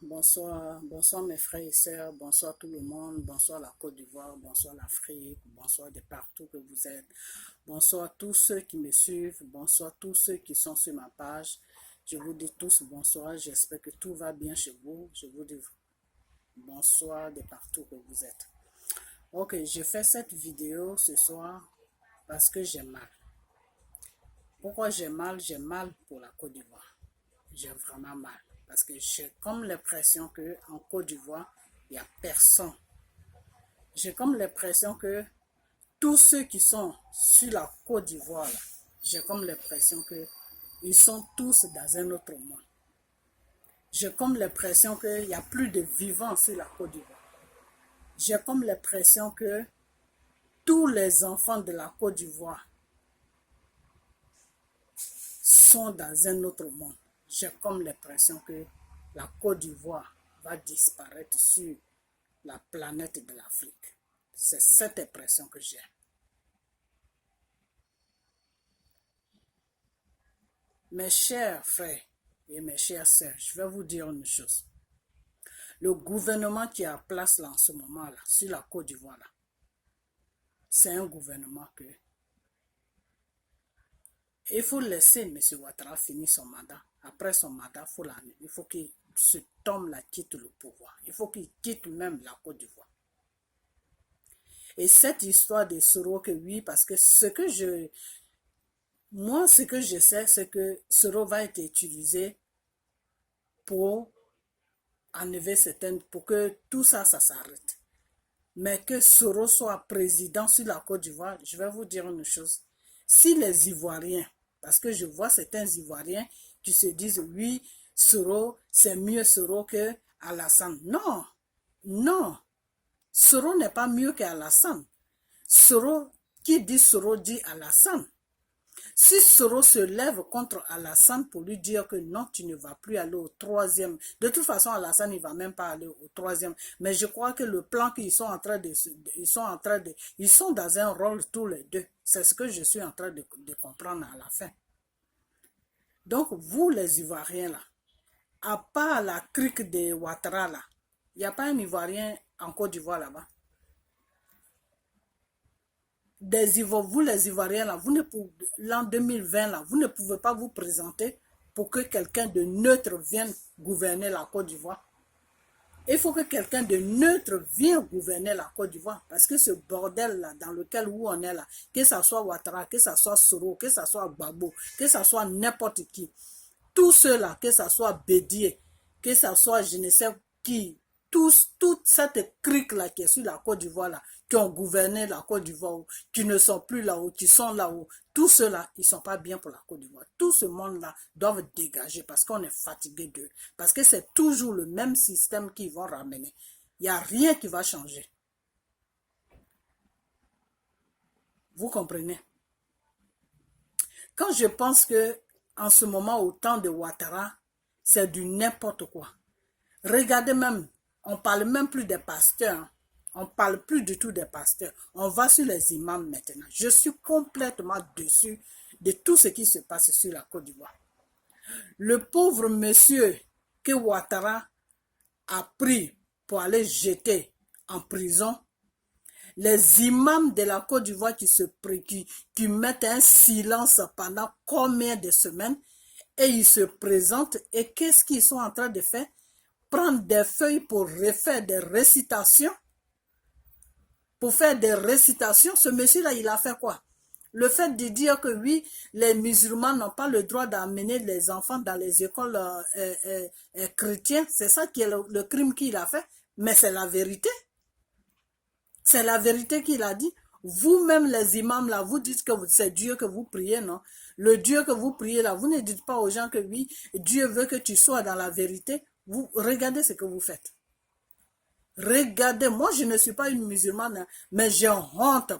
bonsoir mes frères et sœurs, bonsoir tout le monde, bonsoir la Côte d'Ivoire, bonsoir l'Afrique, bonsoir de partout que vous êtes, bonsoir tous ceux qui me suivent, bonsoir tous ceux qui sont sur ma page. Je vous dis tous bonsoir, j'espère que tout va bien chez vous. Je vous dis bonsoir de partout que vous êtes. Ok, je fais cette vidéo ce soir parce que j'ai mal. Pourquoi j'ai mal? J'ai mal pour la Côte d'Ivoire. J'ai vraiment mal. Parce que j'ai comme l'impression qu'en Côte d'Ivoire, il n'y a personne. J'ai comme l'impression que tous ceux qui sont sur la Côte d'Ivoire, j'ai comme l'impression qu'ils sont tous dans un autre monde. J'ai comme l'impression qu'il n'y a plus de vivants sur la Côte d'Ivoire. J'ai comme l'impression que tous les enfants de la Côte d'Ivoire sont dans un autre monde. J'ai comme l'impression que la Côte d'Ivoire va disparaître sur la planète de l'Afrique. C'est cette impression que j'ai. Mes chers frères et mes chères sœurs, je vais vous dire une chose. Le gouvernement qui est en place là en ce moment là, sur la Côte d'Ivoire là, c'est un gouvernement que il faut laisser M. Ouattara finir son mandat. Après son mandat, il faut qu'il se tombe là, quitte le pouvoir. Il faut qu'il quitte même la Côte d'Ivoire. Et cette histoire de Soro, que oui, parce que ce que je sais, c'est que Soro va être utilisé pour enlever pour que tout ça s'arrête. Mais que Soro soit président sur la Côte d'Ivoire, je vais vous dire une chose. Si les Ivoiriens, parce que je vois certains Ivoiriens qui se disent, oui, Soro, c'est mieux Soro que Alassane. Non, non. Soro n'est pas mieux qu'Alassane. Soro, qui dit Soro dit Alassane. Si Soro se lève contre Alassane pour lui dire que non, tu ne vas plus aller au troisième. De toute façon, Alassane, il ne va même pas aller au troisième. Mais je crois que le plan qu'ils sont en train de... Ils sont dans un rôle tous les deux. C'est ce que je suis en train de comprendre à la fin. Donc, vous les Ivoiriens là, à part la crique de Ouattara là, il n'y a pas un Ivoirien en Côte d'Ivoire là-bas. Vous les Ivoiriens là, l'an 2020 là, vous ne pouvez pas vous présenter pour que quelqu'un de neutre vienne gouverner la Côte d'Ivoire. Il faut que quelqu'un de neutre vienne gouverner la Côte d'Ivoire. Parce que ce bordel là, dans lequel on est là, que ce soit Ouattara, que ce soit Soro, que ce soit Gbagbo, que ce soit n'importe qui, tous ceux-là, que ce soit Bédié, que ce soit je ne sais qui, toute cette crique-là qui est sur la Côte d'Ivoire, là, qui ont gouverné la Côte d'Ivoire, qui ne sont plus là-haut, qui sont là-haut, tous ceux-là, ils ne sont pas bien pour la Côte d'Ivoire. Tout ce monde-là doivent dégager parce qu'on est fatigué d'eux. Parce que c'est toujours le même système qu'ils vont ramener. Il n'y a rien qui va changer. Vous comprenez? Quand je pense que en ce moment, au temps de Ouattara, c'est du n'importe quoi. Regardez même, on ne parle même plus des pasteurs. On ne parle plus du tout des pasteurs. On va sur les imams maintenant. Je suis complètement déçu de tout ce qui se passe sur la Côte d'Ivoire. Le pauvre monsieur que Ouattara a pris pour aller jeter en prison, les imams de la Côte d'Ivoire qui mettent un silence pendant combien de semaines et ils se présentent et qu'est-ce qu'ils sont en train de faire? Prendre des feuilles pour refaire des récitations. Pour faire des récitations, ce monsieur-là, il a fait quoi? Le fait de dire que oui, les musulmans n'ont pas le droit d'amener les enfants dans les écoles chrétiennes, c'est ça qui est le crime qu'il a fait. Mais c'est la vérité. C'est la vérité qu'il a dit. Vous-même, les imams, là, vous dites que c'est Dieu que vous priez, non? Le Dieu que vous priez, là, vous ne dites pas aux gens que oui, Dieu veut que tu sois dans la vérité. Vous regardez ce que vous faites. Regardez, moi je ne suis pas une musulmane, mais j'ai honte.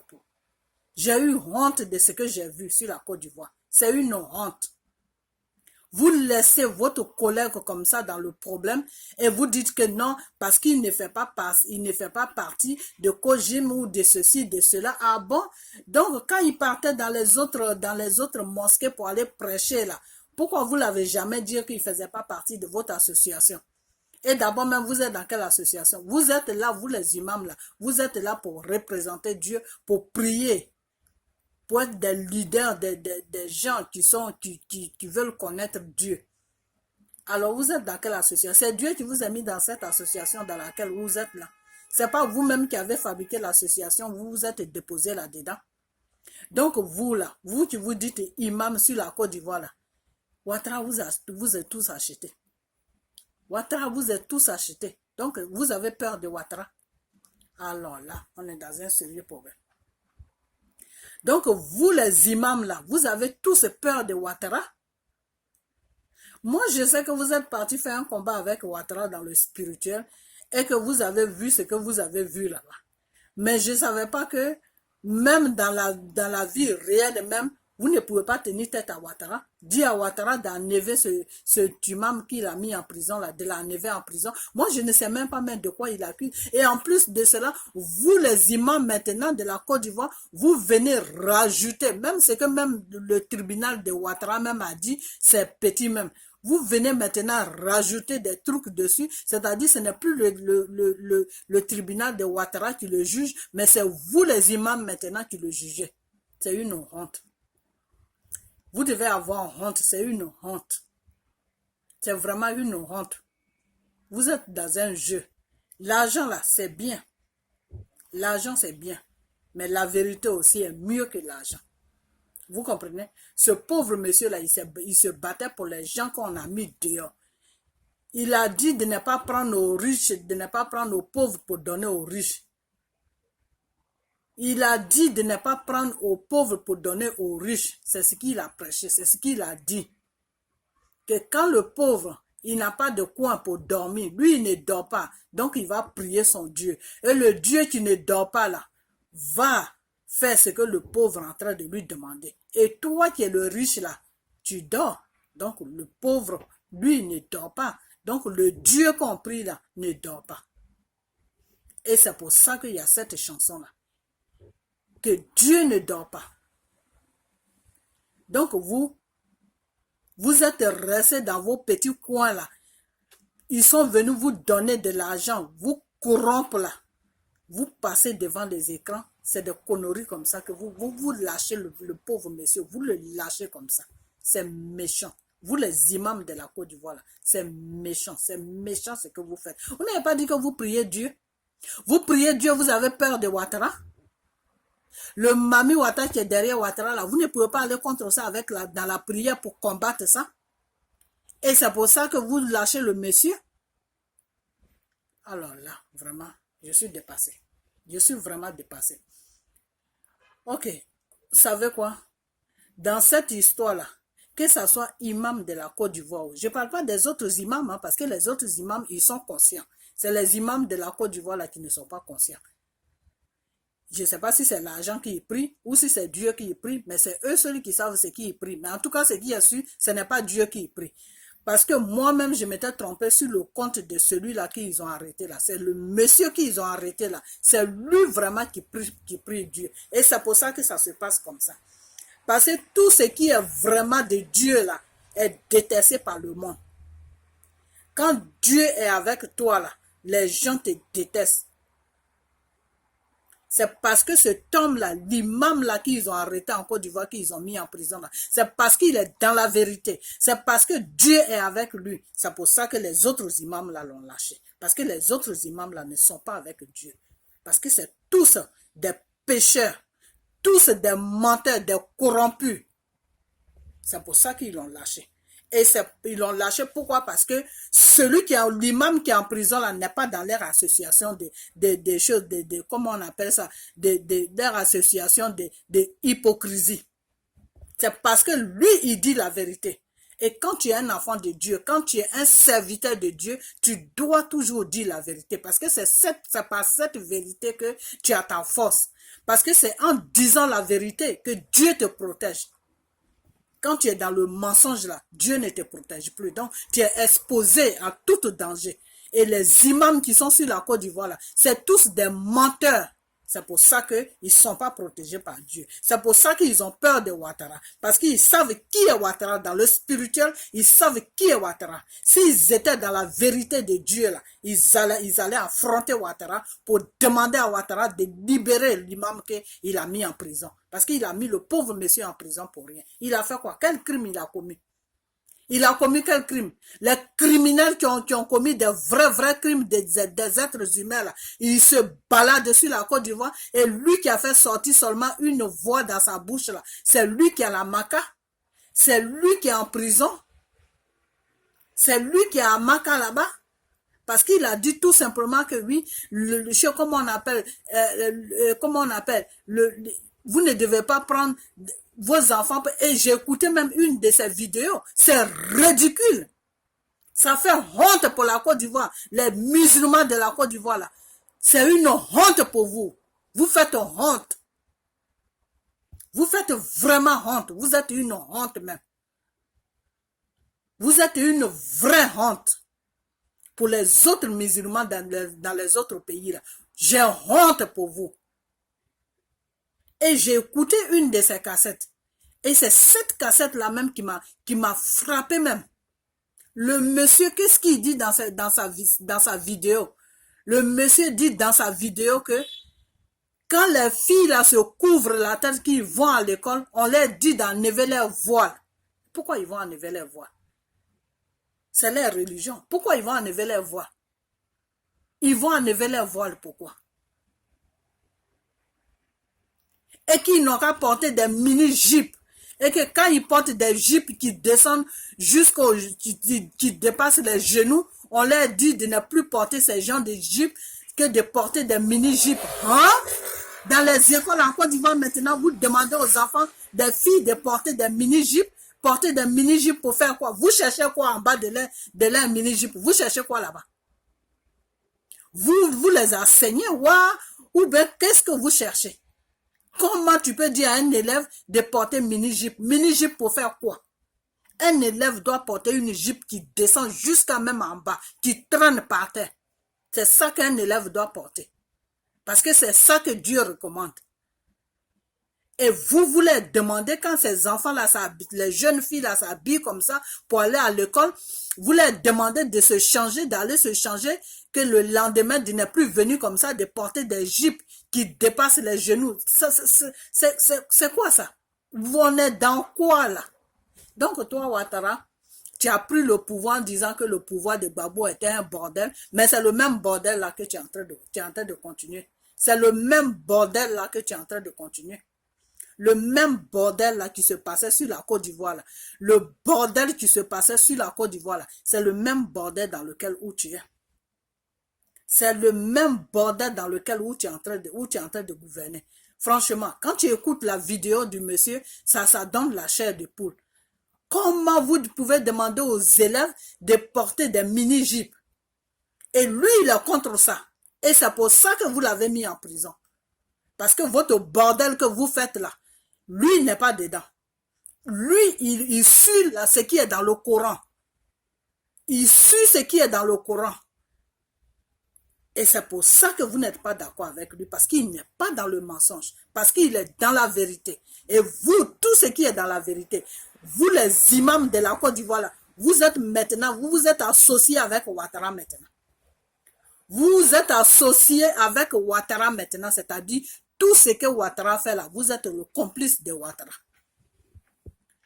J'ai eu honte de ce que j'ai vu sur la Côte d'Ivoire. C'est une honte. Vous laissez votre collègue comme ça dans le problème et vous dites que non, parce qu'il ne fait pas partie de Kojim ou de ceci, de cela. Ah bon? Donc quand il partait dans les autres mosquées pour aller prêcher là, pourquoi vous l'avez jamais dit qu'il ne faisait pas partie de votre association? Et d'abord même, vous êtes dans quelle association? Vous êtes là, vous les imams là, vous êtes là pour représenter Dieu, pour prier, pour être des leaders, des gens qui veulent connaître Dieu. Alors vous êtes dans quelle association? C'est Dieu qui vous a mis dans cette association dans laquelle vous êtes là. C'est pas vous-même qui avez fabriqué l'association, vous vous êtes déposé là-dedans. Donc vous là, vous qui vous dites imam sur la Côte d'Ivoire là, Ouattara vous êtes tous achetés. Ouattara vous êtes tous achetés. Donc vous avez peur de Ouattara. Alors là, on est dans un sérieux problème. Donc vous les imams là, vous avez tous peur de Ouattara. Moi je sais que vous êtes partis faire un combat avec Ouattara dans le spirituel et que vous avez vu ce que vous avez vu là-bas. Mais je ne savais pas que même dans la vie réelle même, vous ne pouvez pas tenir tête à Ouattara. Dis à Ouattara d'enlever ce imam qu'il a mis en prison, là, de l'enlever en prison. Moi, je ne sais même pas même de quoi il accuse. Et en plus de cela, vous les imams maintenant de la Côte d'Ivoire, vous venez rajouter, même ce que même le tribunal de Ouattara même a dit, c'est petit même. Vous venez maintenant rajouter des trucs dessus, c'est-à-dire ce n'est plus le tribunal de Ouattara qui le juge, mais c'est vous les imams maintenant qui le jugez. C'est une honte. Vous devez avoir honte, c'est une honte. C'est vraiment une honte. Vous êtes dans un jeu. L'argent là, c'est bien. L'argent c'est bien. Mais la vérité aussi est mieux que l'argent. Vous comprenez? Ce pauvre monsieur-là, il se battait pour les gens qu'on a mis dehors. Il a dit de ne pas prendre aux riches, de ne pas prendre aux pauvres pour donner aux riches. Il a dit de ne pas prendre aux pauvres pour donner aux riches. C'est ce qu'il a prêché, c'est ce qu'il a dit. Que quand le pauvre, il n'a pas de coin pour dormir, lui il ne dort pas, donc il va prier son Dieu. Et le Dieu qui ne dort pas là, va faire ce que le pauvre est en train de lui demander. Et toi qui es le riche là, tu dors. Donc le pauvre, lui, ne dort pas. Donc le Dieu compris là, ne dort pas. Et c'est pour ça qu'il y a cette chanson là. Que Dieu ne dort pas. Donc vous êtes restés dans vos petits coins là. Ils sont venus vous donner de l'argent, vous corrompre là. Vous passez devant les écrans, c'est des conneries comme ça que vous lâchez le pauvre monsieur, vous le lâchez comme ça. C'est méchant. Vous les imams de la Côte d'Ivoire, c'est méchant ce que vous faites. Vous n'avez pas dit que vous priez Dieu. Vous priez Dieu, vous avez peur de Ouattara. Le Mami Ouattara qui est derrière Ouattara, là, vous ne pouvez pas aller contre ça dans la prière pour combattre ça. Et c'est pour ça que vous lâchez le monsieur. Alors là, vraiment, je suis dépassé. Je suis vraiment dépassé. Ok, vous savez quoi? Dans cette histoire-là, que ce soit imam de la Côte d'Ivoire, je ne parle pas des autres imams, hein, parce que les autres imams, ils sont conscients. C'est les imams de la Côte d'Ivoire là qui ne sont pas conscients. Je ne sais pas si c'est l'argent qui est pris ou si c'est Dieu qui est pris, mais c'est eux seuls qui savent ce qui est pris. Mais en tout cas, ce qui est sûr, ce n'est pas Dieu qui est pris. Parce que moi-même, je m'étais trompé sur le compte de celui-là qu'ils ont arrêté là. C'est le monsieur qu'ils ont arrêté là. C'est lui vraiment qui prie Dieu. Et c'est pour ça que ça se passe comme ça. Parce que tout ce qui est vraiment de Dieu là est détesté par le monde. Quand Dieu est avec toi là, les gens te détestent. C'est parce que cet homme-là, l'imam-là qu'ils ont arrêté en Côte d'Ivoire, qu'ils ont mis en prison, c'est parce qu'il est dans la vérité. C'est parce que Dieu est avec lui. C'est pour ça que les autres imams-là l'ont lâché. Parce que les autres imams-là ne sont pas avec Dieu. Parce que c'est tous des pécheurs, tous des menteurs, des corrompus. C'est pour ça qu'ils l'ont lâché. Et ils l'ont lâché pourquoi? Parce que celui qui est l'imam qui est en prison là n'est pas dans leur association de choses, comment on appelle ça, leur association de hypocrisie. C'est parce que lui, il dit la vérité. Et quand tu es un enfant de Dieu, quand tu es un serviteur de Dieu, tu dois toujours dire la vérité. Parce que c'est par cette vérité que tu as ta force. Parce que c'est en disant la vérité que Dieu te protège. Quand tu es dans le mensonge là, Dieu ne te protège plus. Donc, tu es exposé à tout danger. Et les imams qui sont sur la Côte d'Ivoire là, c'est tous des menteurs. C'est pour ça qu'ils ne sont pas protégés par Dieu. C'est pour ça qu'ils ont peur de Ouattara. Parce qu'ils savent qui est Ouattara dans le spirituel. Ils savent qui est Ouattara. S'ils étaient dans la vérité de Dieu, là, ils allaient affronter Ouattara pour demander à Ouattara de libérer l'imam qu'il a mis en prison. Parce qu'il a mis le pauvre monsieur en prison pour rien. Il a fait quoi? Quel crime il a commis? Il a commis quel crime? Les criminels qui ont commis des vrais crimes des êtres humains, là, ils se baladent sur la Côte d'Ivoire et lui qui a fait sortir seulement une voix dans sa bouche, là, c'est lui qui a la maca, c'est lui qui est en prison, c'est lui qui est à Maca là-bas. Parce qu'il a dit tout simplement que oui, comment on appelle, vous ne devez pas prendre vos enfants. Et j'ai écouté même une de ces vidéos. C'est ridicule. Ça fait honte pour la Côte d'Ivoire. Les musulmans de la Côte d'Ivoire, là. C'est une honte pour vous. Vous faites honte. Vous faites vraiment honte. Vous êtes une honte même. Vous êtes une vraie honte. Pour les autres musulmans dans les autres pays, là. J'ai honte pour vous. Et j'ai écouté une de ces cassettes. Et c'est cette cassette-là même qui m'a frappé même. Le monsieur, qu'est-ce qu'il dit dans sa vidéo? Le monsieur dit dans sa vidéo que quand les filles là se couvrent la tête, qu'ils vont à l'école, on leur dit d'enlever leur voile. Pourquoi ils vont enlever leur voile? C'est leur religion. Pourquoi ils vont enlever leur voile? Ils vont enlever leur voile, pourquoi? Et qu'ils n'ont qu'à porter des mini-jupes. Et que quand ils portent des jupes qui descendent qui dépassent les genoux, on leur dit de ne plus porter ces genres de jupes que de porter des mini-jupes. Hein? Dans les écoles en Côte d'Ivoire maintenant, vous demandez aux enfants, des filles de porter des mini-jupes. Porter des mini-jupes pour faire quoi? Vous cherchez quoi en bas de leur mini-jupe? Vous cherchez quoi là-bas? Vous les enseignez, ou bien qu'est-ce que vous cherchez? Comment tu peux dire à un élève de porter mini-jupe? Mini-jupe pour faire quoi? Un élève doit porter une jupe qui descend jusqu'à même en bas, qui traîne par terre. C'est ça qu'un élève doit porter. Parce que c'est ça que Dieu recommande. Et vous voulez demander quand ces enfants-là s'habillent, les jeunes filles-là s'habillent comme ça pour aller à l'école, vous leur demandez de se changer, d'aller se changer, que le lendemain, de ne plus venir comme ça, de porter des jupes qui dépassent les genoux. C'est quoi ça? On est dans quoi là? Donc toi, Ouattara, tu as pris le pouvoir en disant que le pouvoir de Gbagbo était un bordel, mais c'est le même bordel là que tu es en train de continuer. C'est le même bordel là que tu es en train de continuer. Le même bordel là qui se passait sur la Côte d'Ivoire là. Le bordel qui se passait sur la Côte d'Ivoire là. C'est le même bordel dans lequel où tu es. C'est le même bordel dans lequel où tu es en train de gouverner. Franchement, quand tu écoutes la vidéo du monsieur, ça donne la chair de poule. Comment vous pouvez demander aux élèves de porter des mini-jupes? Et lui, il est contre ça. Et c'est pour ça que vous l'avez mis en prison. Parce que votre bordel que vous faites là, lui, il n'est pas dedans. Lui, il suit là, ce qui est dans le Coran. Il suit ce qui est dans le Coran. Et c'est pour ça que vous n'êtes pas d'accord avec lui. Parce qu'il n'est pas dans le mensonge. Parce qu'il est dans la vérité. Et vous, tout ce qui est dans la vérité, vous les imams de la Côte d'Ivoire, vous êtes maintenant, vous vous êtes associés avec Ouattara maintenant. Vous êtes associés avec Ouattara maintenant, c'est-à-dire tout ce que Ouattara fait là, vous êtes le complice de Ouattara.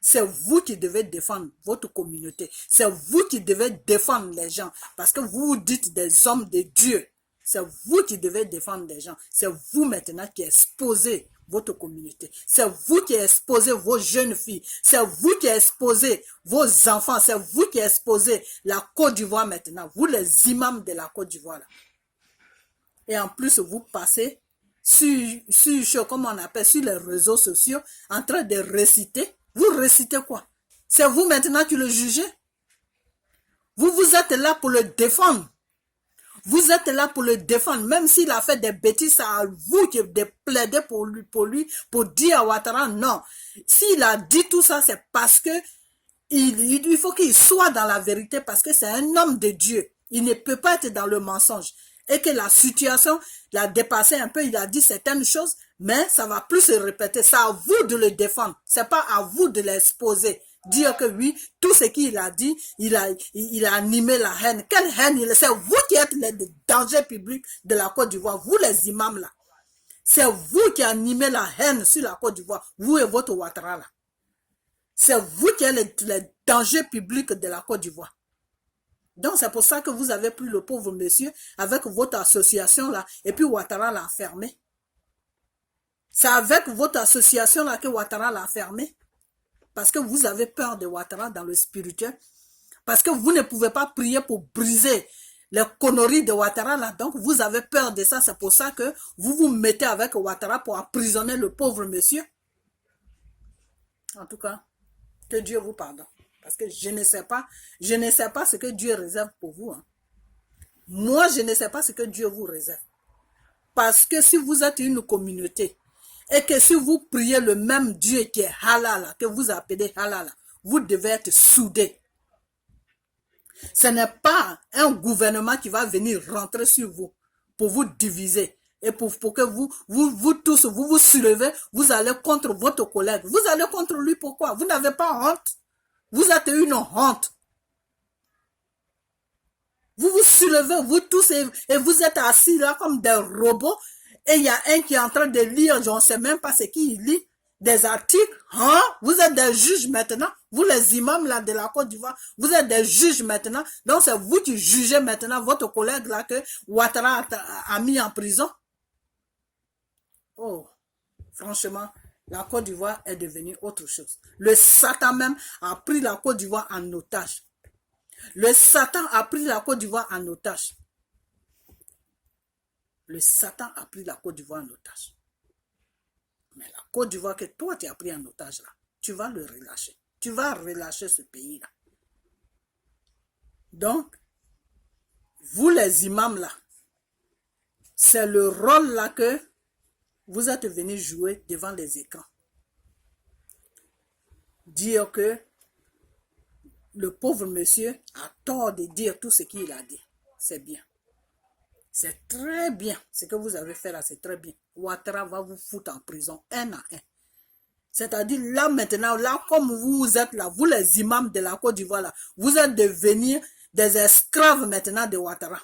C'est vous qui devez défendre votre communauté. C'est vous qui devez défendre les gens. Parce que vous vous dites des hommes de Dieu. C'est vous qui devez défendre les gens. C'est vous maintenant qui exposez votre communauté. C'est vous qui exposez vos jeunes filles. C'est vous qui exposez vos enfants. C'est vous qui exposez la Côte d'Ivoire maintenant. Vous les imams de la Côte d'Ivoire. Et en plus, vous passez comment on appelle, sur les réseaux sociaux en train de réciter. Vous récitez quoi? C'est vous maintenant qui le jugez? Vous êtes là pour le défendre. Vous êtes là pour le défendre. Même s'il a fait des bêtises, c'est à vous qui plaidez pour lui, pour dire à Ouattara non. S'il a dit tout ça, c'est parce que il faut qu'il soit dans la vérité, parce que c'est un homme de Dieu. Il ne peut pas être dans le mensonge. et que la situation l'a dépassé un peu, il a dit certaines choses, mais ça va plus se répéter. C'est à vous de le défendre. C'est pas à vous de l'exposer. Dire que oui, tout ce qu'il a dit, il a animé la haine. Quelle haine? C'est vous qui êtes les dangers publics de la Côte d'Ivoire. Vous les imams là. C'est vous qui animez la haine sur la Côte d'Ivoire. Vous et votre Ouattara là. C'est vous qui êtes les dangers publics de la Côte d'Ivoire. Donc c'est pour ça que vous avez pris le pauvre monsieur avec votre association là et puis Ouattara l'a fermé. C'est avec votre association là que Ouattara l'a fermé. Parce que vous avez peur de Ouattara dans le spirituel. Parce que vous ne pouvez pas prier pour briser les conneries de Ouattara là. Donc vous avez peur de ça. C'est pour ça que vous vous mettez avec Ouattara pour emprisonner le pauvre monsieur. En tout cas, que Dieu vous pardonne. Parce que je ne sais pas ce que Dieu réserve pour vous. Hein. Moi, je ne sais pas ce que Dieu vous réserve. Parce que si vous êtes une communauté, et que si vous priez le même Dieu qui est halal, que vous appelez halal, vous devez être soudés. Ce n'est pas un gouvernement qui va venir rentrer sur vous pour vous diviser. Et pour que vous tous, vous vous soulevez, vous allez contre votre collègue. Vous allez contre lui, pourquoi? Vous n'avez pas honte. Vous êtes une honte. Vous vous soulevez, vous tous, et vous êtes assis là comme des robots. Et il y a un qui est en train de lire, je ne sais même pas ce qu'il lit, des articles. Hein? Vous êtes des juges maintenant. Vous les imams là de la Côte d'Ivoire, vous êtes des juges maintenant. Donc c'est vous qui jugez maintenant votre collègue là que Ouattara a mis en prison. Oh, franchement, la Côte d'Ivoire est devenue autre chose. Le Satan même a pris la Côte d'Ivoire en otage. Le Satan a pris la Côte d'Ivoire en otage. Le Satan a pris la Côte d'Ivoire en otage. Mais la Côte d'Ivoire que toi tu as pris en otage là, tu vas le relâcher. Tu vas relâcher ce pays là. Donc, vous les imams là, c'est le rôle là que vous êtes venus jouer devant les écrans. Dire que le pauvre monsieur a tort de dire tout ce qu'il a dit. C'est bien. C'est très bien. Ce que vous avez fait là, c'est très bien. Ouattara va vous foutre en prison, un à un. C'est-à-dire là maintenant, là comme vous êtes là, vous les imams de la Côte d'Ivoire là, vous êtes devenus des esclaves maintenant de Ouattara.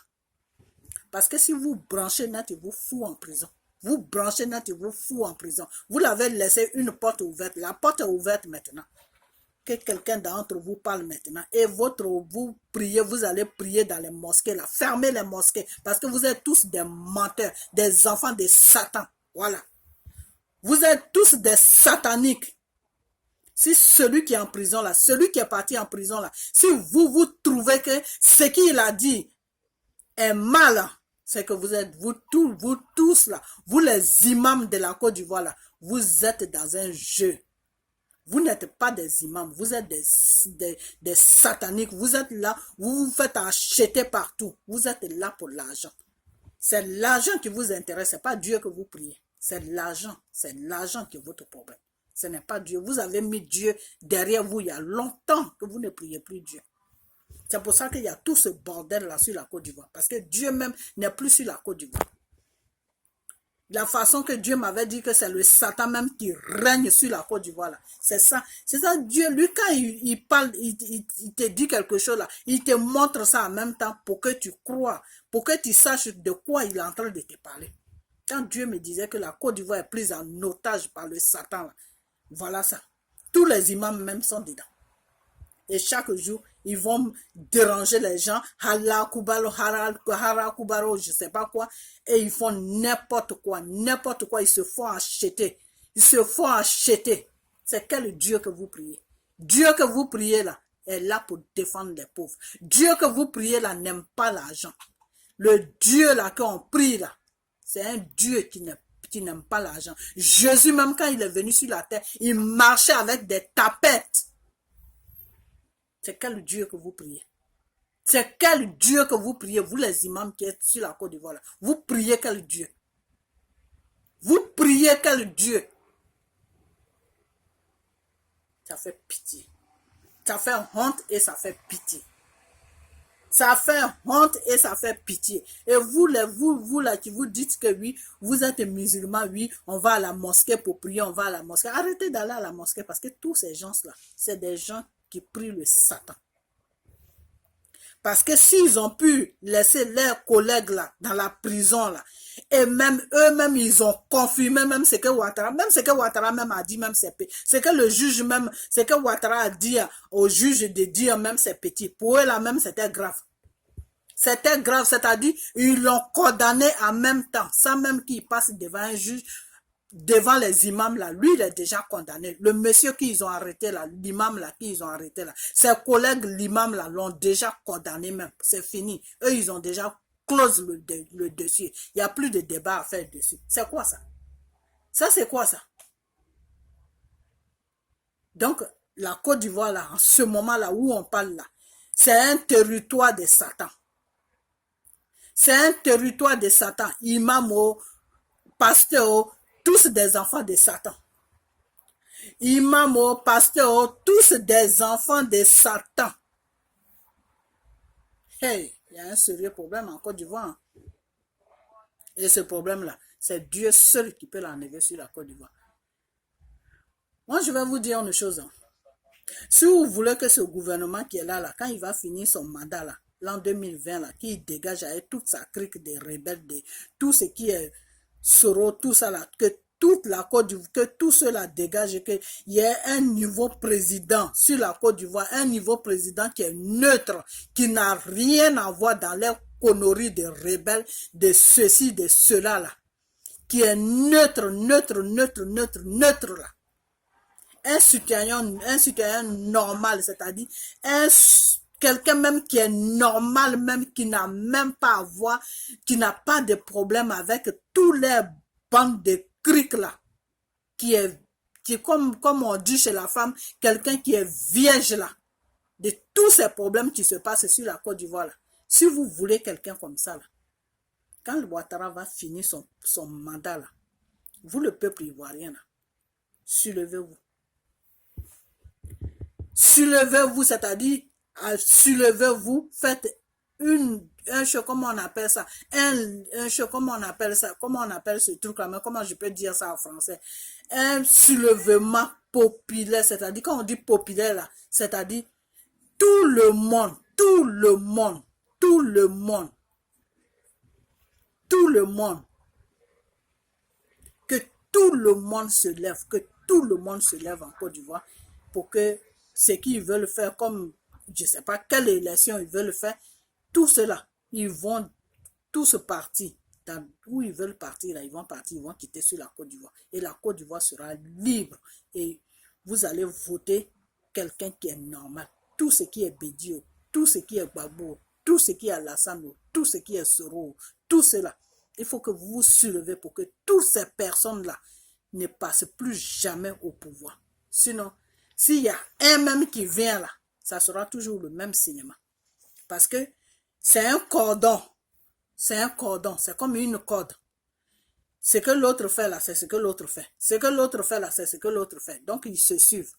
Parce que si vous branchez net, il vous fout en prison. Vous branchez net, il vous fout en prison. Vous l'avez laissé une porte ouverte. La porte est ouverte maintenant. Que quelqu'un d'entre vous parle maintenant. Et vous priez, vous allez prier dans les mosquées là. Fermez les mosquées. Parce que vous êtes tous des menteurs, des enfants de Satan. Voilà. Vous êtes tous des sataniques. Si celui qui est en prison là, celui qui est parti en prison là, si vous trouvez que ce qu'il a dit est mal, c'est que vous êtes, vous tous là, vous les imams de la Côte d'Ivoire là, vous êtes dans un jeu. Vous n'êtes pas des imams, vous êtes des sataniques, vous êtes là, vous vous faites acheter partout. Vous êtes là pour l'argent. C'est l'argent qui vous intéresse, ce n'est pas Dieu que vous priez. C'est l'argent qui est votre problème. Ce n'est pas Dieu. Vous avez mis Dieu derrière vous il y a longtemps que vous ne priez plus Dieu. C'est pour ça qu'il y a tout ce bordel là sur la Côte d'Ivoire. Parce que Dieu même n'est plus sur la Côte d'Ivoire. La façon que Dieu m'avait dit que c'est le Satan même qui règne sur la Côte d'Ivoire là. C'est ça Dieu, lui quand il parle, il te dit quelque chose là, il te montre ça en même temps pour que tu crois, pour que tu saches de quoi il est en train de te parler. Quand Dieu me disait que la Côte d'Ivoire est prise en otage par le Satan là, voilà ça. Tous les imams même sont dedans. Et chaque jour, ils vont déranger les gens. Hala Kubalo, Hara Kubaro, je ne sais pas quoi. Et ils font n'importe quoi. N'importe quoi. Ils se font acheter. Ils se font acheter. C'est quel Dieu que vous priez? Dieu que vous priez là est là pour défendre les pauvres. Dieu que vous priez là n'aime pas l'argent. Le Dieu là qu'on prie là, c'est un Dieu qui n'aime pas l'argent. Jésus même quand il est venu sur la terre, il marchait avec des tapettes. C'est quel Dieu que vous priez? C'est quel Dieu que vous priez, vous les imams qui êtes sur la Côte d'Ivoire là? Vous priez quel Dieu? Vous priez quel Dieu? Ça fait pitié. Ça fait honte et ça fait pitié. Ça fait honte et ça fait pitié. Et vous là, qui vous dites que oui, vous êtes musulmans, oui, on va à la mosquée pour prier, on va à la mosquée. Arrêtez d'aller à la mosquée parce que tous ces gens-là, c'est des gens qui prient le Satan. Parce que s'ils ont pu laisser leurs collègues là, dans la prison là, et même eux-mêmes, ils ont confirmé même ce que Ouattara même a dit, même ce que le juge même, ce que Ouattara a dit au juge de dire même c'est petit. Pour eux là même, c'était grave. C'était grave, c'est-à-dire, ils l'ont condamné en même temps, sans même qu'il passe devant un juge, devant les imams là, lui il est déjà condamné. Le monsieur qu'ils ont arrêté là, l'imam là qu'ils ont arrêté là, ses collègues l'imam là l'ont déjà condamné même. C'est fini. Eux ils ont déjà close le dossier. Il n'y a plus de débat à faire dessus. C'est quoi ça? Ça c'est quoi ça? Donc la Côte d'Ivoire là, en ce moment là où on parle là, c'est un territoire de Satan. C'est un territoire de Satan. Imam, pasteur, tous des enfants de Satan. Imam, pasteur, tous des enfants de Satan. Hey, il y a un sérieux problème en Côte d'Ivoire. Et ce problème-là, c'est Dieu seul qui peut l'enlever sur la Côte d'Ivoire. Moi, je vais vous dire une chose. Si vous voulez que ce gouvernement qui est là, quand il va finir son mandat, là, l'an 2020, là, qu'il dégage avec toute sa clique des rebelles, tout ce qui est Soro, tout ça, là, que toute la Côte d'Ivoire, que tout cela dégage, qu'il y ait un nouveau président sur la Côte d'Ivoire, un nouveau président qui est neutre, qui n'a rien à voir dans les conneries de rebelles, de ceci, de cela, là, qui est neutre, là. Un citoyen normal, c'est-à-dire quelqu'un même qui est normal, même qui n'a même pas à voir, qui n'a pas de problème avec tous les bandes de crics là, qui est comme on dit chez la femme, quelqu'un qui est vierge là, de tous ces problèmes qui se passent sur la Côte d'Ivoire là. Si vous voulez quelqu'un comme ça là, quand le Ouattara va finir son mandat là, vous le peuple ivoirien là, soulevez-vous. Soulevez-vous, c'est-à-dire, soulevez-vous, faites un show, comment on appelle ça, un show, comment on appelle ce truc-là, mais comment je peux dire ça en français, un soulèvement populaire, c'est-à-dire, quand on dit populaire là, c'est-à-dire, tout le monde, que tout le monde se lève, en Côte d'Ivoire pour que ce qu'ils veulent faire, comme je ne sais pas quelle élection ils veulent faire, tout cela, ils vont tous partir. Où ils veulent partir, là, ils vont partir, ils vont quitter sur la Côte d'Ivoire. Et la Côte d'Ivoire sera libre. Et vous allez voter quelqu'un qui est normal. Tout ce qui est Bédio, tout ce qui est Gbagbo, tout ce qui est Alassane, tout ce qui est Soro, tout cela. Il faut que vous vous soulevez pour que toutes ces personnes-là ne passent plus jamais au pouvoir. Sinon, s'il y a un même qui vient là, ça sera toujours le même signement. Parce que c'est un cordon. C'est comme une corde. Ce que l'autre fait là, c'est ce que l'autre fait. Ce que l'autre fait là, c'est ce que l'autre fait. Donc, ils se suivent.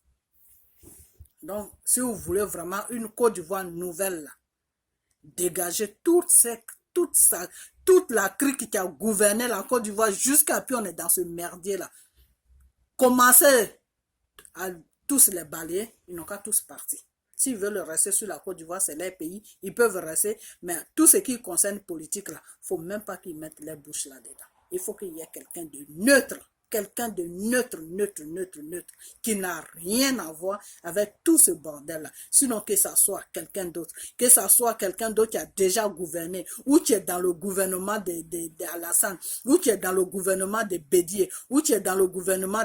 Donc, si vous voulez vraiment une Côte d'Ivoire nouvelle là, dégagez toute la crique qui a gouverné la Côte d'Ivoire jusqu'à puis on est dans ce merdier là. Commencez à tous les balayer, ils n'ont qu'à tous partir. S'ils veulent rester sur la Côte d'Ivoire, c'est leur pays, ils peuvent rester, mais tout ce qui concerne politique, là, il ne faut même pas qu'ils mettent leur bouche là-dedans. Il faut qu'il y ait quelqu'un de neutre, qui n'a rien à voir avec tout ce bordel-là. Sinon, que ça soit quelqu'un d'autre, qui a déjà gouverné, ou qui est dans le gouvernement d'Alassane, ou qui est dans le gouvernement de Bédié, ou qui est dans le gouvernement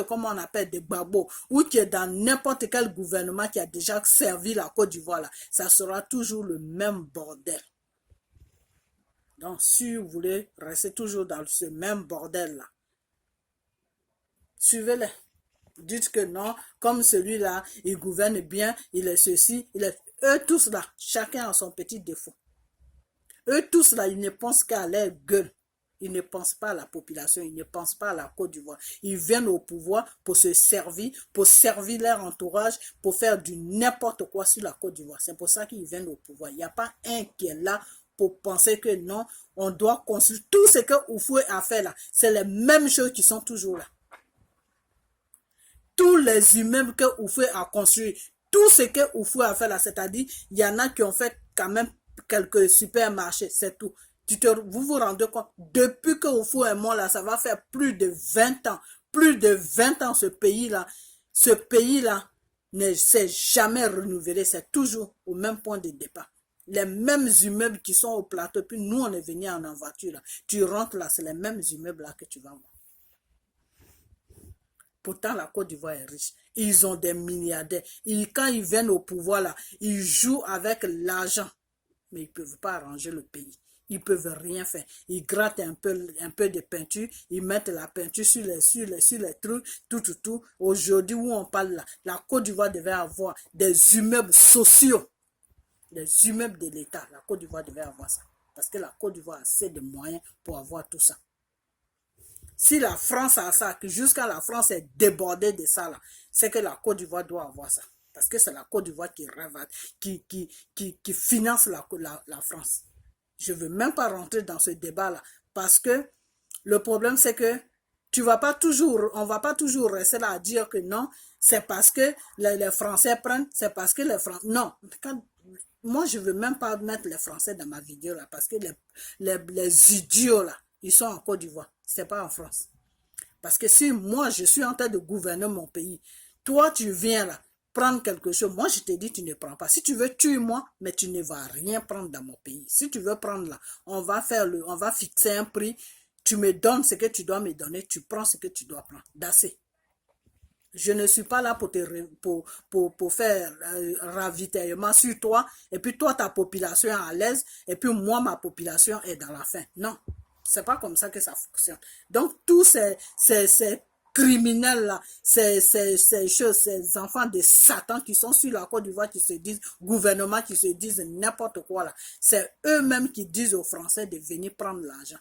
comment on appelle, de Gbagbo, ou qui est dans n'importe quel gouvernement qui a déjà servi la Côte d'Ivoire, là, ça sera toujours le même bordel. Donc, si vous voulez rester toujours dans ce même bordel-là, suivez-les. Dites que non, comme celui-là, il gouverne bien, il est ceci, il est... Eux tous là, chacun a son petit défaut. Eux tous là, ils ne pensent qu'à leur gueule. Ils ne pensent pas à la population, ils ne pensent pas à la Côte d'Ivoire. Ils viennent au pouvoir pour se servir, pour servir leur entourage, pour faire du n'importe quoi sur la Côte d'Ivoire. C'est pour ça qu'ils viennent au pouvoir. Il n'y a pas un qui est là pour penser que non, on doit construire. Tout ce que Oufoué a fait là, c'est les mêmes choses qui sont toujours là. Tous les immeubles que Oufoué a construits, tout ce que Oufoué a fait là, c'est-à-dire, il y en a qui ont fait quand même quelques supermarchés, c'est tout. Vous vous rendez compte, depuis que Oufoué est mort là, ça va faire plus de 20 ans, ce pays-là ne s'est jamais renouvelé, c'est toujours au même point de départ. Les mêmes immeubles qui sont au plateau, puis nous on est venus en voiture là. Tu rentres là, c'est les mêmes immeubles là que tu vas voir. Pourtant, la Côte d'Ivoire est riche. Ils ont des milliardaires. Quand ils viennent au pouvoir, là, ils jouent avec l'argent. Mais ils ne peuvent pas arranger le pays. Ils ne peuvent rien faire. Ils grattent un peu de peinture. Ils mettent la peinture sur les trucs. Tout. Aujourd'hui, où on parle là, la Côte d'Ivoire devait avoir des immeubles sociaux. Des immeubles de l'État. La Côte d'Ivoire devait avoir ça. Parce que la Côte d'Ivoire a assez de moyens pour avoir tout ça. Si la France a ça, que jusqu'à la France est débordée de ça, c'est que la Côte d'Ivoire doit avoir ça. Parce que c'est la Côte d'Ivoire qui finance la France. Je ne veux même pas rentrer dans ce débat-là. Parce que le problème, c'est que on ne va pas toujours rester là à dire que non, c'est parce que les Français prennent, c'est parce que les Français... Non, moi, je ne veux même pas mettre les Français dans ma vidéo, là, parce que les idiots, là, ils sont en Côte d'Ivoire. C'est pas en France. Parce que si moi, je suis en train de gouverner mon pays, toi, tu viens là, prendre quelque chose, moi, je te dis, tu ne prends pas. Si tu veux tuer moi, mais tu ne vas rien prendre dans mon pays. Si tu veux prendre là, on va fixer un prix, tu me donnes ce que tu dois me donner, tu prends ce que tu dois prendre. D'assez. Je ne suis pas là pour faire ravitaillement sur toi, et puis toi, ta population est à l'aise, et puis moi, ma population est dans la faim. Non. C'est pas comme ça que ça fonctionne. Donc, tous ces criminels-là, ces enfants de Satan qui sont sur la Côte d'Ivoire, qui se disent gouvernement, qui se disent n'importe quoi là, c'est eux-mêmes qui disent aux Français de venir prendre l'argent.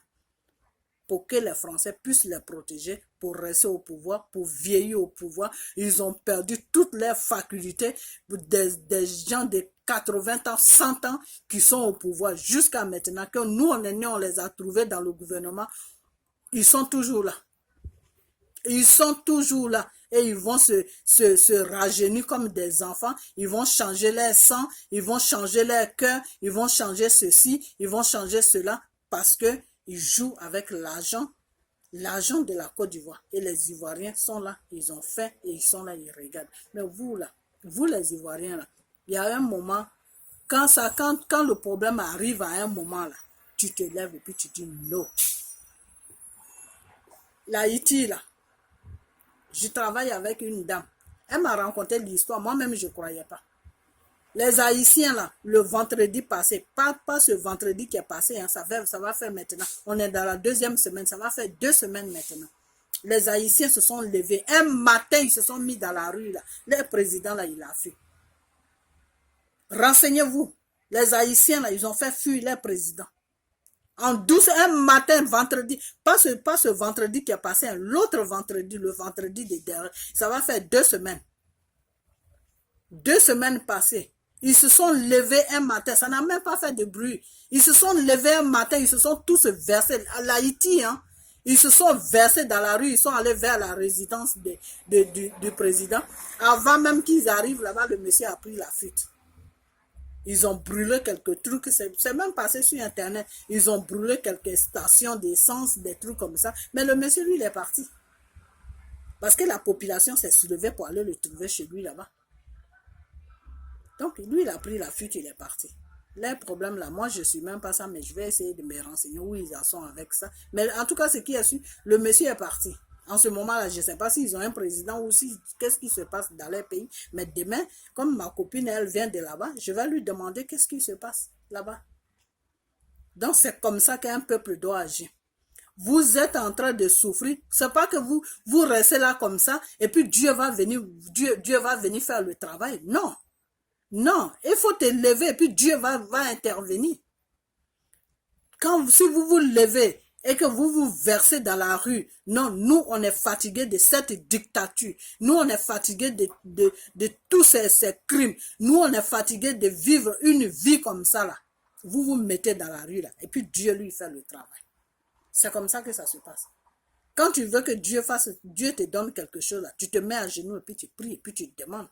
Pour que les Français puissent les protéger, pour rester au pouvoir, pour vieillir au pouvoir. Ils ont perdu toutes leurs facultés. Des gens de 80 ans, 100 ans qui sont au pouvoir jusqu'à maintenant, que nous, on est nés, on les a trouvés dans le gouvernement. Ils sont toujours là. Ils sont toujours là. Et ils vont se rajeunir comme des enfants. Ils vont changer leur sang. Ils vont changer leur cœur. Ils vont changer ceci. Ils vont changer cela. Parce que ils jouent avec l'argent de la Côte d'Ivoire. Et les Ivoiriens sont là, ils ont faim et ils sont là, ils regardent. Mais vous là, vous les Ivoiriens là, il y a un moment, quand le problème arrive à un moment là, tu te lèves et puis tu dis non. L'Haïti là, je travaille avec une dame. Elle m'a raconté l'histoire, moi-même je ne croyais pas. Les Haïtiens, là, le vendredi passé, pas ce vendredi qui est passé, hein, ça va faire maintenant. On est dans la 2e semaine, ça va faire 2 semaines maintenant. Les Haïtiens se sont levés. Un matin, ils se sont mis dans la rue, là. Le président, là, il a fui. Renseignez-vous. Les Haïtiens, là, ils ont fait fuir leur président. En douce, un matin, vendredi, pas ce vendredi qui est passé, hein, l'autre vendredi, le vendredi de dernier, ça va faire 2 semaines. 2 semaines passées. Ils se sont levés un matin, ça n'a même pas fait de bruit. Ils se sont levés un matin, ils se sont tous versés. À l'Haïti, hein, ils se sont versés dans la rue, ils sont allés vers la résidence du président. Avant même qu'ils arrivent là-bas, le monsieur a pris la fuite. Ils ont brûlé quelques trucs, c'est même passé sur Internet. Ils ont brûlé quelques stations d'essence, des trucs comme ça. Mais le monsieur, lui, il est parti. Parce que la population s'est soulevée pour aller le trouver chez lui là-bas. Donc, lui, il a pris la fuite, il est parti. Les problèmes là, moi, je ne suis même pas ça, mais je vais essayer de me renseigner où ils en sont avec ça. Mais en tout cas, ce qui est sûr, le monsieur est parti. En ce moment-là, je ne sais pas s'ils ont un président ou si, qu'est-ce qui se passe dans leur pays. Mais demain, comme ma copine, elle vient de là-bas, je vais lui demander qu'est-ce qui se passe là-bas. Donc, c'est comme ça qu'un peuple doit agir. Vous êtes en train de souffrir. C'est pas que vous restez là comme ça et puis Dieu va venir faire le travail. Non. Non, il faut te lever et puis Dieu va intervenir. Si vous vous levez et que vous vous versez dans la rue. Non, nous, on est fatigués de cette dictature. Nous, on est fatigués de tous ces crimes. Nous, on est fatigués de vivre une vie comme ça, là. Vous vous mettez dans la rue, là. Et puis, Dieu, lui, fait le travail. C'est comme ça que ça se passe. Quand tu veux que Dieu fasse, Dieu te donne quelque chose, là, tu te mets à genoux et puis tu pries et puis tu demandes.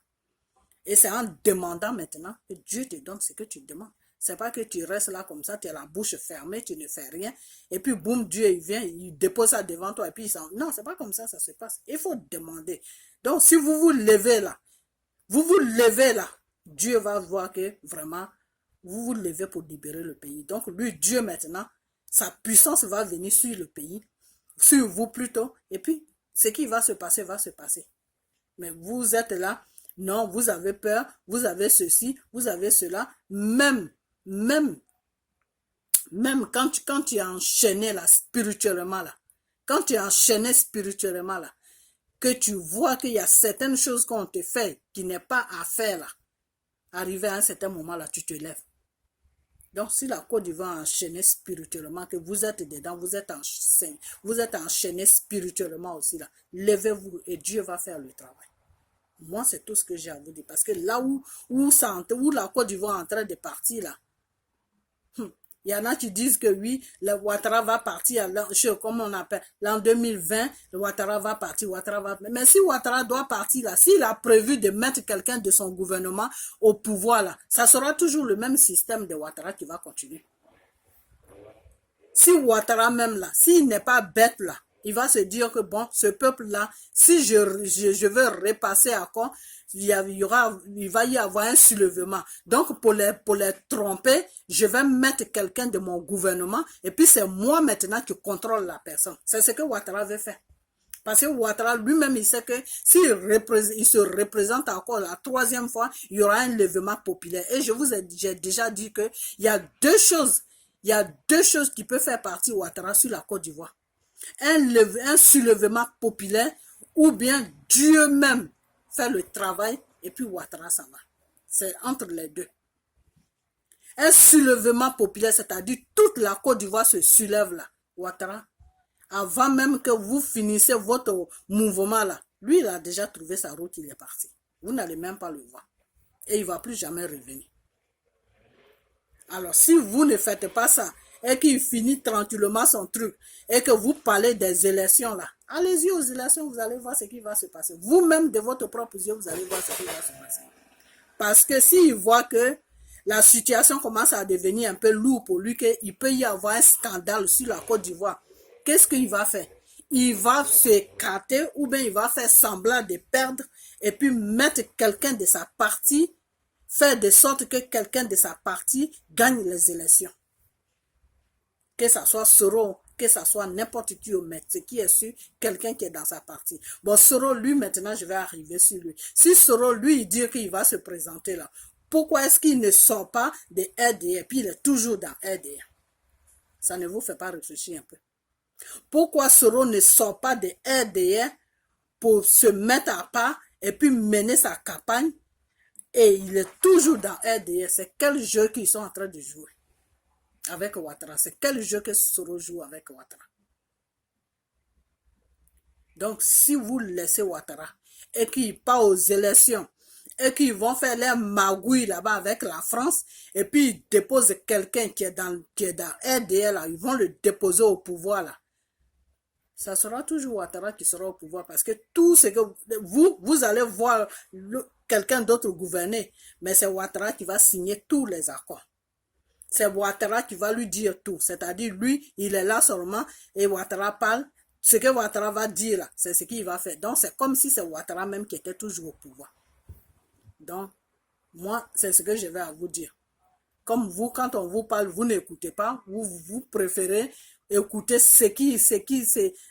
Et c'est en demandant maintenant que Dieu te donne ce que tu demandes. C'est pas que tu restes là comme ça, tu as la bouche fermée, tu ne fais rien. Et puis, boum, Dieu, il vient, il dépose ça devant toi et puis il s'en... Non, c'est pas comme ça se passe. Il faut demander. Donc, si vous vous levez là, Dieu va voir que vraiment, vous vous levez pour libérer le pays. Donc, lui, Dieu maintenant, sa puissance va venir sur le pays, sur vous plutôt. Et puis, ce qui va se passer, va se passer. Mais vous êtes là, non, vous avez peur, vous avez ceci, vous avez cela. Même quand tu es enchaîné là, spirituellement là, quand tu es enchaîné spirituellement là, que tu vois qu'il y a certaines choses qu'on te fait qui n'est pas à faire là, arrivé à un certain moment là, tu te lèves. Donc, si la Côte d'Ivoire est enchaînée spirituellement, que vous êtes dedans, vous êtes enchaîné spirituellement aussi là, levez-vous et Dieu va faire le travail. Moi, c'est tout ce que j'ai à vous dire. Parce que là où la Côte d'Ivoire est en train de partir, là, il y en a qui disent que oui, le Ouattara va partir, comme on appelle, l'an 2020, le Ouattara va partir, mais si Ouattara doit partir, là, s'il a prévu de mettre quelqu'un de son gouvernement au pouvoir, là, ça sera toujours le même système de Ouattara qui va continuer. Si Ouattara même là, s'il n'est pas bête là, il va se dire que bon, ce peuple-là, si je veux repasser à quoi, il va y avoir un soulèvement. Donc, pour les tromper, je vais mettre quelqu'un de mon gouvernement et puis c'est moi maintenant qui contrôle la personne. C'est ce que Ouattara veut faire. Parce que Ouattara lui-même, il sait que s'il se représente encore la troisième fois, il y aura un lèvement populaire. Et j'ai déjà dit que il y a deux choses. Il y a deux choses qui peuvent faire partie Ouattara sur la Côte d'Ivoire. Un soulèvement populaire ou bien Dieu même fait le travail et puis Ouattara s'en va. C'est entre les deux. Un soulèvement populaire, c'est-à-dire toute la Côte d'Ivoire se soulève là. Ouattara, avant même que vous finissez votre mouvement là, lui il a déjà trouvé sa route, il est parti. Vous n'allez même pas le voir. Et il ne va plus jamais revenir. Alors, si vous ne faites pas ça, et qu'il finit tranquillement son truc, et que vous parlez des élections là, allez-y aux élections, vous allez voir ce qui va se passer. Vous-même, de votre propre yeux, vous allez voir ce qui va se passer. Parce que s'il voit que la situation commence à devenir un peu lourde pour lui, qu'il peut y avoir un scandale sur la Côte d'Ivoire, qu'est-ce qu'il va faire? Il va s'écarter ou bien il va faire semblant de perdre et puis mettre quelqu'un de sa partie, faire de sorte que quelqu'un de sa partie gagne les élections. Que ça soit Soro, que ça soit n'importe qui au maître, ce qui est sûr, quelqu'un qui est dans sa partie. Bon, Soro, lui, maintenant, je vais arriver sur lui. Si Soro, lui, il dit qu'il va se présenter là, pourquoi est-ce qu'il ne sort pas de RDR, puis il est toujours dans RDR? Ça ne vous fait pas réfléchir un peu? Pourquoi Soro ne sort pas de RDR pour se mettre à part et puis mener sa campagne et il est toujours dans RDR? C'est quel jeu qu'ils sont en train de jouer avec Ouattara? C'est quel jeu que Soro joue avec Ouattara? Donc, si vous laissez Ouattara et qu'il part aux élections et qu'ils vont faire leur magouille là-bas avec la France et puis ils déposent quelqu'un qui est dans RDR là, ils vont le déposer au pouvoir là. Ça sera toujours Ouattara qui sera au pouvoir parce que tout ce que vous allez voir quelqu'un d'autre gouverner, mais c'est Ouattara qui va signer tous les accords. C'est Ouattara qui va lui dire tout. C'est-à-dire, lui, il est là seulement et Ouattara parle. Ce que Ouattara va dire là, c'est ce qu'il va faire. Donc, c'est comme si c'est Ouattara même qui était toujours au pouvoir. Donc, moi, c'est ce que je vais à vous dire. Comme vous, quand on vous parle, vous n'écoutez pas. Vous préférez écouter c'est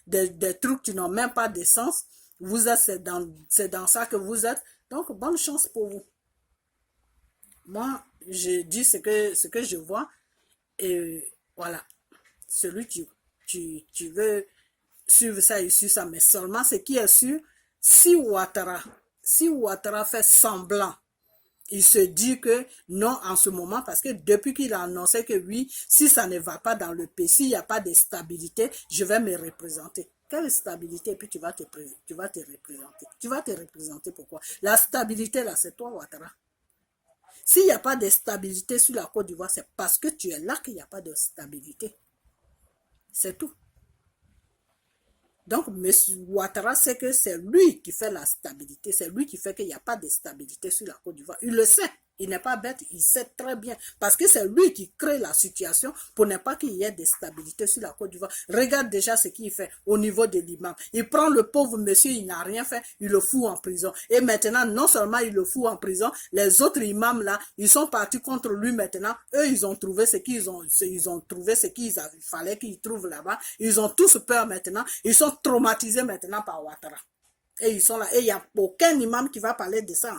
des trucs qui n'ont même pas de sens. Vous êtes, c'est dans ça que vous êtes. Donc, bonne chance pour vous. Moi, je dis ce que je vois et voilà. Celui tu veux suivre ça et suivre ça, mais seulement ce qui est sûr, si Ouattara fait semblant Il se dit que non en ce moment, parce que depuis qu'il a annoncé que oui, si ça ne va pas dans le pays, s'il n'y a pas de stabilité, je vais me représenter. Quelle stabilité? Et puis tu vas te représenter. Tu vas te représenter pourquoi? La stabilité là, c'est toi, Ouattara. S'il n'y a pas de stabilité sur la Côte d'Ivoire, c'est parce que tu es là qu'il n'y a pas de stabilité. C'est tout. Donc, M. Ouattara sait que c'est lui qui fait la stabilité, c'est lui qui fait qu'il n'y a pas de stabilité sur la Côte d'Ivoire. Il le sait, il n'est pas bête, il sait très bien, parce que c'est lui qui crée la situation pour ne pas qu'il y ait de stabilité sur la Côte d'Ivoire. Regarde déjà ce qu'il fait au niveau de l'imam. Il prend le pauvre monsieur, il n'a rien fait, il le fout en prison. Et maintenant, non seulement il le fout en prison, les autres imams là, ils sont partis contre lui maintenant. Eux, ils ont trouvé ce qu'ils ont trouvé ce qu'il fallait qu'ils trouvent là-bas. Ils ont tous peur maintenant. Ils sont traumatisés maintenant par Ouattara. Et ils sont là. Et il n'y a aucun imam qui va parler de ça.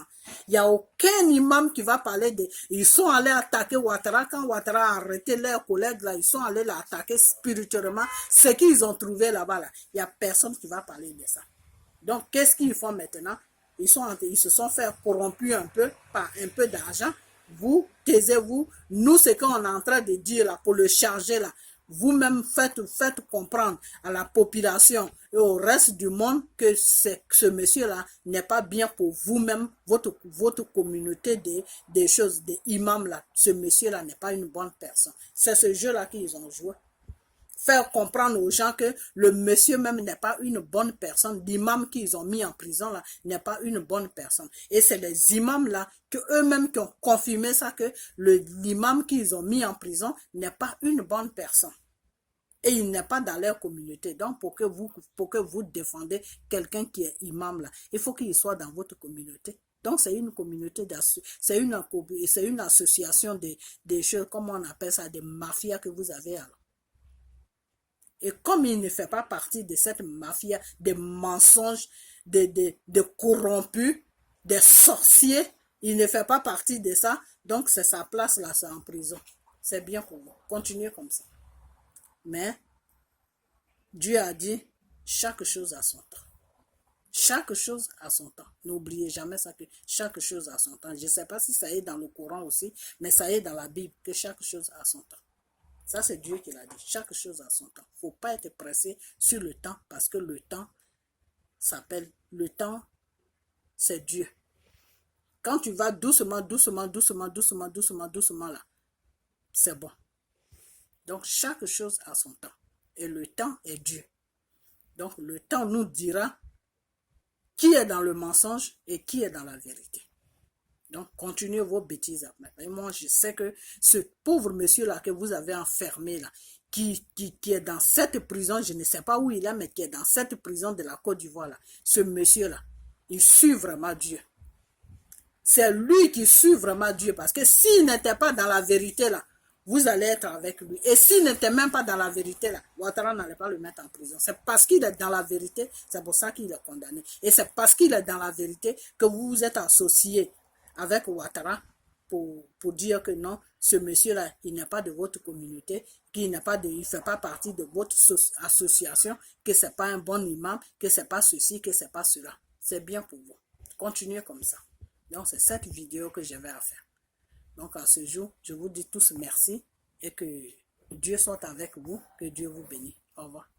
Il n'y a aucun imam qui va parler de... Ils sont allés attaquer Ouattara. Quand Ouattara a arrêté leurs collègues, là, ils sont allés l'attaquer spirituellement. Ce qu'ils ont trouvé là-bas, là, il n'y a personne qui va parler de ça. Donc, qu'est-ce qu'ils font maintenant? Ils se sont fait corrompus un peu par un peu d'argent. Vous, taisez-vous. Nous, ce qu'on est en train de dire là, pour le charger là, vous-même faites comprendre à la population et au reste du monde que ce monsieur-là n'est pas bien pour vous-même, votre communauté des choses, des imams là. Ce monsieur-là n'est pas une bonne personne. C'est ce jeu-là qu'ils ont joué. Faire comprendre aux gens que le monsieur même n'est pas une bonne personne. L'imam qu'ils ont mis en prison là n'est pas une bonne personne. Et c'est les imams là que eux-mêmes qui ont confirmé ça, que l'imam qu'ils ont mis en prison n'est pas une bonne personne. Et il n'est pas dans leur communauté. Donc, pour que vous défendez quelqu'un qui est imam là, il faut qu'il soit dans votre communauté. Donc, c'est une communauté, c'est une association des choses, comment on appelle ça, des mafias que vous avez alors. Et comme il ne fait pas partie de cette mafia, des mensonges, des corrompus, des sorciers, il ne fait pas partie de ça, donc c'est sa place là, c'est en prison. C'est bien pour vous. Continuez comme ça. Mais Dieu a dit, chaque chose a son temps. Chaque chose a son temps. N'oubliez jamais ça, que chaque chose a son temps. Je ne sais pas si ça est dans le Coran aussi, mais ça est dans la Bible, que chaque chose a son temps. Ça, c'est Dieu qui l'a dit. Chaque chose a son temps. Il ne faut pas être pressé sur le temps, parce que le temps s'appelle... Le temps, c'est Dieu. Quand tu vas doucement, doucement, doucement, doucement, doucement, doucement, là, c'est bon. Donc, chaque chose a son temps. Et le temps est Dieu. Donc, le temps nous dira qui est dans le mensonge et qui est dans la vérité. Donc, continuez vos bêtises. Et moi, je sais que ce pauvre monsieur-là que vous avez enfermé, là, qui est dans cette prison, je ne sais pas où il est, mais qui est dans cette prison de la Côte d'Ivoire, là, ce monsieur-là, il suit vraiment Dieu. C'est lui qui suit vraiment Dieu, parce que s'il n'était pas dans la vérité, là, vous allez être avec lui. Et s'il n'était même pas dans la vérité, là, Ouattara n'allait pas le mettre en prison. C'est parce qu'il est dans la vérité, c'est pour ça qu'il est condamné. Et c'est parce qu'il est dans la vérité que vous vous êtes associé avec Ouattara pour dire que non, ce monsieur-là, il n'est pas de votre communauté, qu'il n'est pas il ne fait pas partie de votre association, que ce n'est pas un bon imam, que ce n'est pas ceci, que ce n'est pas cela. C'est bien pour vous. Continuez comme ça. Donc, c'est cette vidéo que j'avais à faire. Donc, à ce jour, je vous dis tous merci et que Dieu soit avec vous, que Dieu vous bénisse. Au revoir.